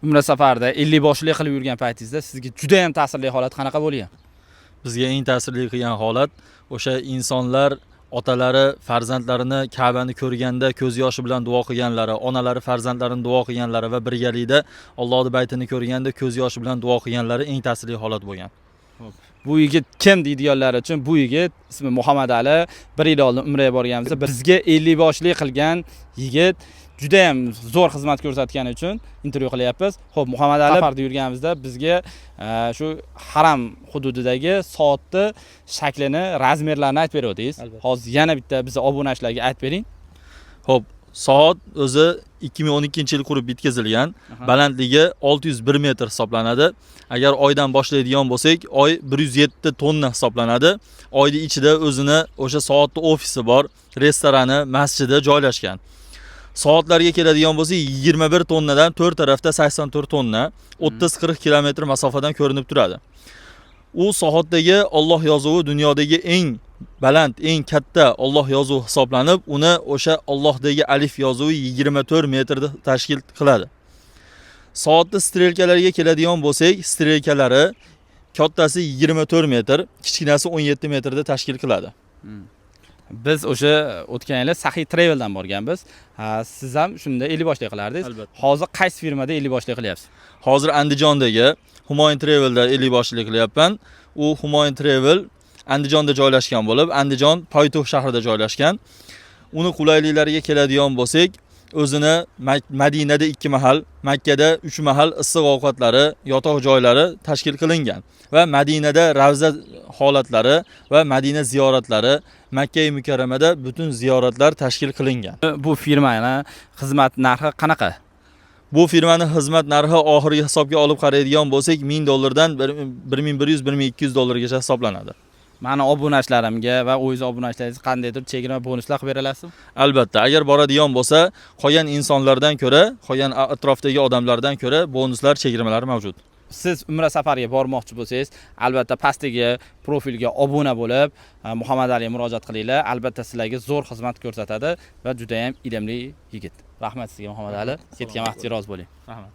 Umra safarida 50 boshli qilib yurgan paytingizda sizga juda ham ta'sirli holat qanaqa bo'lgan? Bizga eng ta'sirli qilgan holat o'sha insonlar otalari farzandlarini Ka'bani ko'rganda ko'z yoshi bilan duo qilganlari, onalari farzandlarini duo qilganlari va birgalikda Allohning baytini ko'rganda ko'z yoshi bilan duo qilganlari eng ta'sirli holat bo'lgan. Bu yigit kim deydiganlar uchun bu yigit ismi Muhammad Ali. 1 yil oldin umraga borganimizda bizga 50 boshli qilgan yigit juda ham zo'r xizmat ko'rsatgani uchun intervyu qilyapmiz. Xo'p, Muhammad Ali safarda yurganimizda bizga shu haram hududidagi soatni shaklini, razmerlarini aytib berayotdingiz. Hozir yana bitta bizning obunachilarga aytib bering. Xo'p, soat o'zi 2012-yil qurib bitkazilgan, balandligi 601 metr hisoblanadi. Agar oydan boshlaydigan bo'lsak, oy 107 tonna hisoblanadi. Oyning ichida o'zini o'sha soatning ofisi bor, restorani, masjidi joylashgan. Soatlarga keladigan bo'lsak, 21 tonnadan 4 tarafda 84 tonna, 30-40 kilometr masofadan ko'rinib turadi. U soatdagi Alloh yozuvi dunyodagi eng baland, eng katta Alloh yozuvi hisoblanib, uni o'sha Allohdagi alif yozuvi 24 metrda tashkil qiladi. Soatning strelkalariga keladigan bo'lsak, strelkalari kattasi 24 metr, kichkinasi 17 metrda tashkil qiladi. Biz o'sha o'tgan yili Sahiy Travel'dan borganmiz. Siz ham shunda 50 boshli qilardingiz. Hozir qaysi firmada 50 boshli qilyapsiz? Hozir Andijondagi Humoyun Travel'da 50 boshli qilyapman. U Humoyun Travel Andijonda joylashgan bo'lib, Andijon poytaxt shahrida joylashgan. Uni qulayliklariga keladigan bo'lsak, o'zini Madinada 2 mahal, Makkada 3 mahal issiq ovqatlari, yotoq joylari tashkil qilingan va Madinada ravza holatlari va Madina ziyoratlari, Makka-i Mukarramada butun ziyoratlar tashkil qilingan. Bu firmaning xizmat narxi qanaqa? Bu firmaning xizmat narxi oxirgi hisobga olib qaraydigan bo'lsak, $1000 dan $1100-1200 gacha hisoblanadi. Mani obunachilarimga va o'zingiz obunachilaringiz qandaydir chegirma bonuslar qilib beralasizmi? Albatta, agar boradigan bo'lsa, qolgan insonlardan ko'ra, qolgan atrofdagi odamlardan ko'ra bonuslar, chegirmalar mavjud. Siz umra safariga bormoqchi bo'lsangiz, albatta pastdagi profilga obuna bo'lib, Muhammad Aliga murojaat qilinglar. Albatta sizlarga zo'r xizmat ko'rsatadi va juda ham ilmli yigit. Rahmat sizga Muhammad Ali. Ketgan vaqtingiz rozi bo'ling. Rahmat.